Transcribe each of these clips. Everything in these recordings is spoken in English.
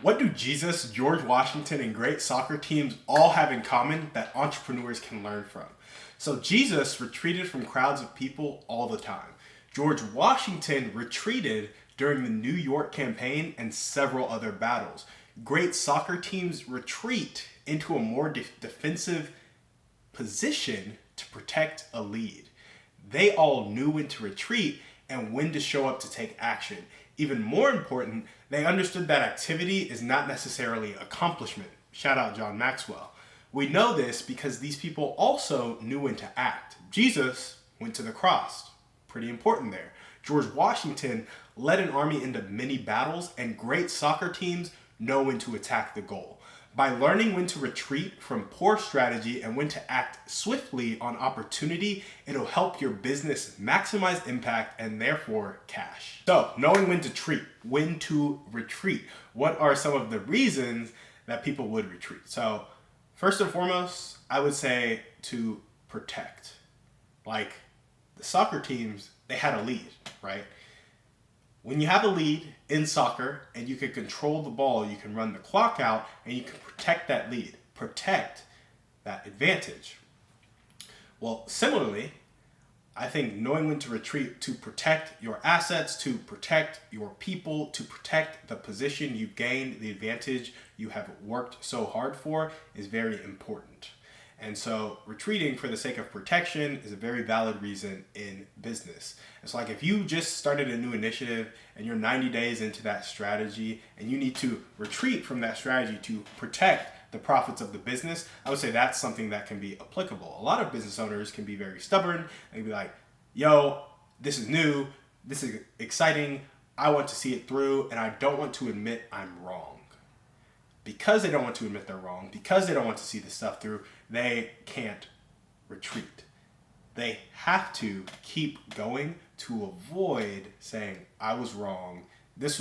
What do Jesus, George Washington, and great soccer teams all have in common that entrepreneurs can learn from? So Jesus retreated from crowds of people all the time. George Washington retreated during the New York campaign and several other battles. Great soccer teams retreat into a more defensive position to protect a lead. They all knew when to retreat and when to show up to take action. Even more important, they understood that activity is not necessarily accomplishment. Shout out John Maxwell. We know this because these people also knew when to act. Jesus went to the cross. Pretty important there. George Washington led an army into many battles, and great soccer teams know when to attack the goal. By learning when to retreat from poor strategy and when to act swiftly on opportunity, it'll help your business maximize impact and therefore cash. So, knowing when to retreat. What are some of the reasons that people would retreat? So, first and foremost, I would say to protect. Like the soccer teams, they had a lead, right? When you have a lead in soccer and you can control the ball, you can run the clock out and you can protect that lead, protect that advantage. Well, similarly, I think knowing when to retreat to protect your assets, to protect your people, to protect the position you've gained, the advantage you have worked so hard for is very important. And so retreating for the sake of protection is a very valid reason in business. It's like if you just started a new initiative and you're 90 days into that strategy and you need to retreat from that strategy to protect the profits of the business, I would say that's something that can be applicable. A lot of business owners can be very stubborn and be like, yo, this is new, this is exciting, I want to see it through, and I don't want to admit I'm wrong. Because they don't want to admit they're wrong, because they don't want to see this stuff through, they can't retreat. They have to keep going to avoid saying, I was wrong, this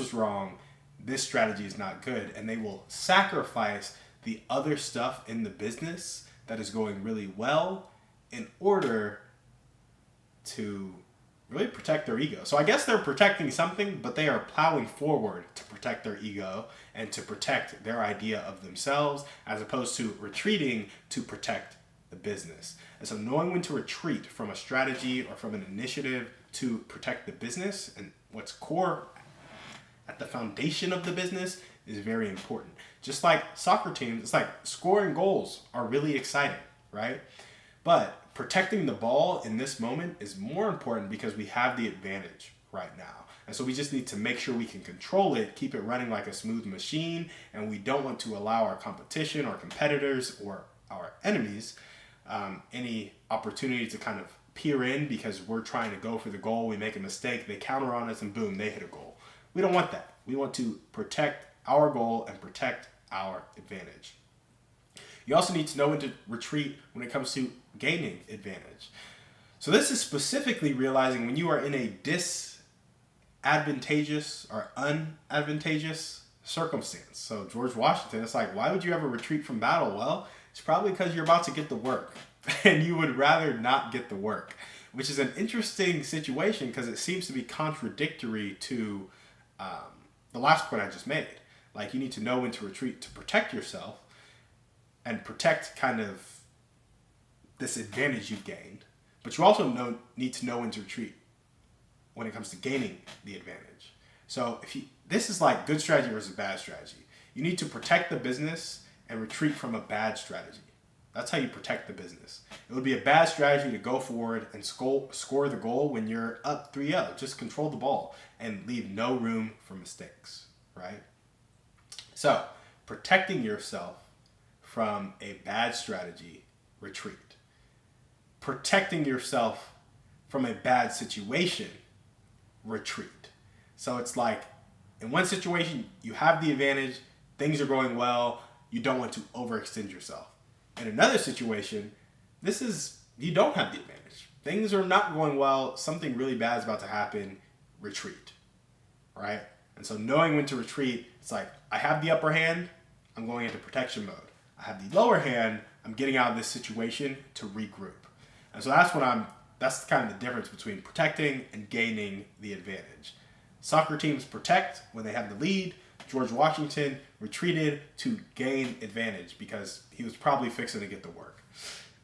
strategy is not good, and they will sacrifice the other stuff in the business that is going really well in order to really protect their ego. So I guess they're protecting something, but they are plowing forward to protect their ego and to protect their idea of themselves, as opposed to retreating to protect the business. And so knowing when to retreat from a strategy or from an initiative to protect the business and what's core at the foundation of the business is very important. Just like soccer teams, it's like scoring goals are really exciting, right? But protecting the ball in this moment is more important because we have the advantage right now. And so we just need to make sure we can control it, keep it running like a smooth machine, and we don't want to allow our competition or competitors or our enemies any opportunity to kind of peer in because we're trying to go for the goal, we make a mistake, they counter on us, and boom, they hit a goal. We don't want that. We want to protect our goal and protect our advantage. You also need to know when to retreat when it comes to gaining advantage. So this is specifically realizing when you are in a disadvantageous or unadvantageous circumstance. So George Washington, it's like, why would you ever retreat from battle? Well, it's probably because you're about to get the work and you would rather not get the work, which is an interesting situation because it seems to be contradictory to the last point I just made. Like, you need to know when to retreat to protect yourself and protect kind of this advantage you've gained. But you also need to know when to retreat when it comes to gaining the advantage. So this is like good strategy versus bad strategy. You need to protect the business and retreat from a bad strategy. That's how you protect the business. It would be a bad strategy to go forward and score the goal when you're up 3-0. Just control the ball and leave no room for mistakes, right? So, protecting yourself from a bad strategy, retreat. Protecting yourself from a bad situation, retreat. So it's like, in one situation, you have the advantage, things are going well, you don't want to overextend yourself. In another situation, you don't have the advantage. Things are not going well, something really bad is about to happen, retreat, right? And so knowing when to retreat, it's like, I have the upper hand, I'm going into protection mode. I have the lower hand, I'm getting out of this situation to regroup. And so that's kind of the difference between protecting and gaining the advantage. Soccer teams protect when they have the lead. George Washington retreated to gain advantage because he was probably fixing to get to work.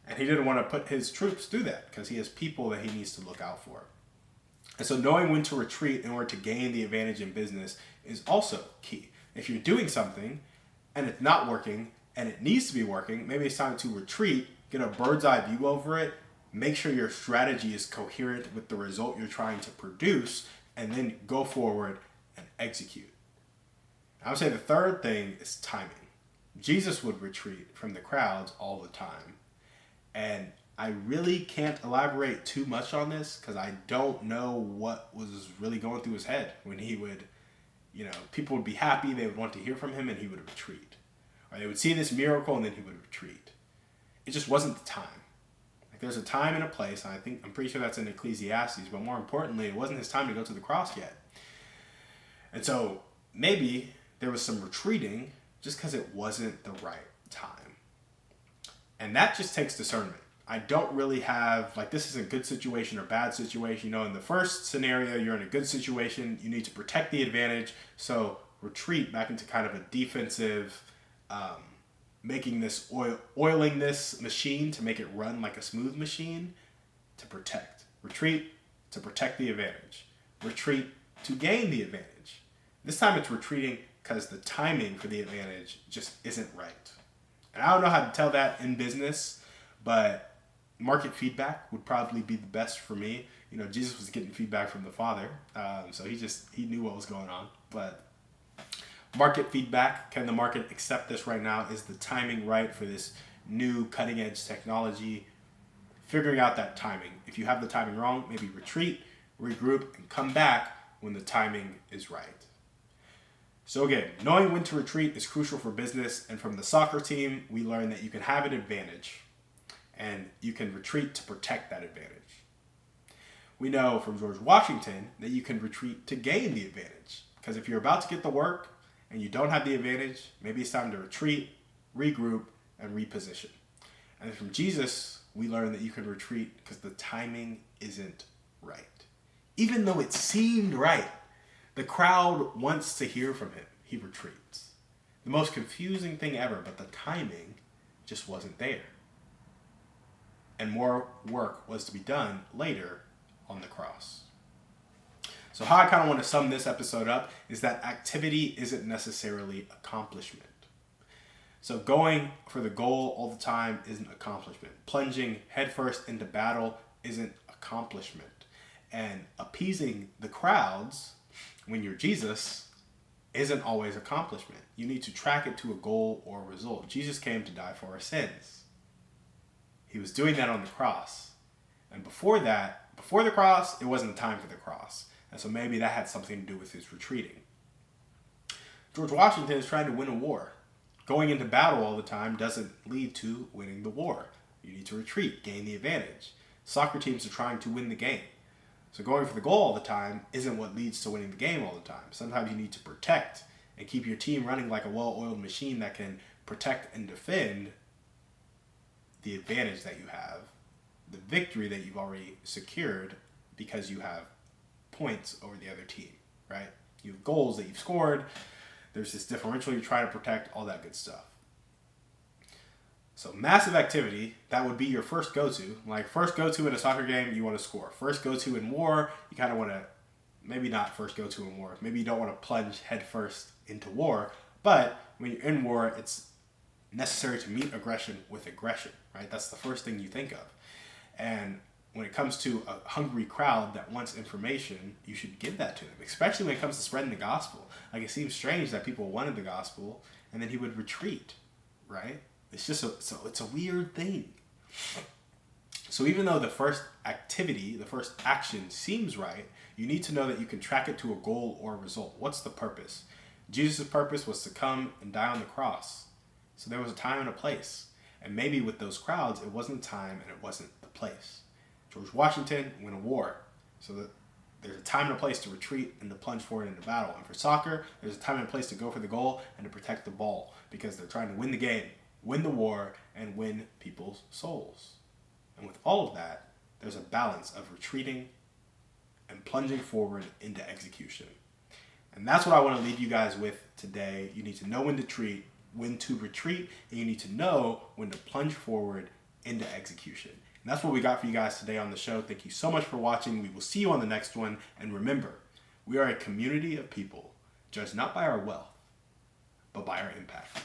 And he didn't want to put his troops through that because he has people that he needs to look out for. And so knowing when to retreat in order to gain the advantage in business is also key. If you're doing something and it's not working and it needs to be working, maybe it's time to retreat, get a bird's eye view over it, make sure your strategy is coherent with the result you're trying to produce, and then go forward and execute. I would say the third thing is timing. Jesus would retreat from the crowds all the time. And I really can't elaborate too much on this because I don't know what was really going through his head when he would, people would be happy, they would want to hear from him, and he would retreat. Or they would see this miracle and then he would retreat. It just wasn't the time. Like there's a time and a place, and I'm pretty sure that's in Ecclesiastes, but more importantly, it wasn't his time to go to the cross yet. And so maybe there was some retreating just because it wasn't the right time. And that just takes discernment. I don't really have, this is a good situation or bad situation. In the first scenario, you're in a good situation. You need to protect the advantage. So retreat back into kind of a defensive, making this oiling this machine to make it run like a smooth machine to protect. Retreat to protect the advantage. Retreat to gain the advantage. This time it's retreating because the timing for the advantage just isn't right. And I don't know how to tell that in business, but market feedback would probably be the best for me. Jesus was getting feedback from the Father, so he knew what was going on. But market feedback, can the market accept this right now? Is the timing right for this new cutting edge technology? Figuring out that timing. If you have the timing wrong, maybe retreat, regroup, and come back when the timing is right. So again, knowing when to retreat is crucial for business, and from the soccer team, we learned that you can have an advantage and you can retreat to protect that advantage. We know from George Washington that you can retreat to gain the advantage, because if you're about to get the work and you don't have the advantage, maybe it's time to retreat, regroup, and reposition. And from Jesus, we learned that you can retreat because the timing isn't right. Even though it seemed right, the crowd wants to hear from him. He retreats. The most confusing thing ever, but the timing just wasn't there. And more work was to be done later on the cross. So how I kind of want to sum this episode up is that activity isn't necessarily accomplishment. So going for the goal all the time isn't accomplishment. Plunging headfirst into battle isn't accomplishment. And appeasing the crowds when you're Jesus isn't always accomplishment. You need to track it to a goal or a result. Jesus came to die for our sins. He was doing that on the cross. And before the cross, it wasn't the time for the cross. And so maybe that had something to do with his retreating. George Washington is trying to win a war. Going into battle all the time doesn't lead to winning the war. You need to retreat, gain the advantage. Soccer teams are trying to win the game. So going for the goal all the time isn't what leads to winning the game all the time. Sometimes you need to protect and keep your team running like a well-oiled machine that can protect and defend the advantage that you have, the victory that you've already secured because you have points over the other team, right? You have goals that you've scored. There's this differential you try to protect, all that good stuff. So massive activity, that would be your first go-to. Like first go-to in a soccer game, you want to score. First go-to in war, you kind of want to, maybe not first go-to in war. Maybe you don't want to plunge headfirst into war. But when you're in war, it's necessary to meet aggression with aggression, right? That's the first thing you think of. And when it comes to a hungry crowd that wants information, you should give that to them, especially when it comes to spreading the gospel. Like it seems strange that people wanted the gospel and then he would retreat, right? It's just it's a weird thing. So even though the first activity, the first action seems right, you need to know that you can track it to a goal or a result. What's the purpose? Jesus' purpose was to come and die on the cross. So there was a time and a place. And maybe with those crowds, it wasn't time and it wasn't the place. George Washington won a war. So that there's a time and a place to retreat and to plunge forward into battle. And for soccer, there's a time and a place to go for the goal and to protect the ball because they're trying to win the game, win the war, and win people's souls. And with all of that, there's a balance of retreating and plunging forward into execution. And that's what I want to leave you guys with today. You need to know when to retreat, and you need to know when to plunge forward into execution. And that's what we got for you guys today on the show. Thank you so much for watching. We will see you on the next one. And remember, we are a community of people judged not by our wealth, but by our impact.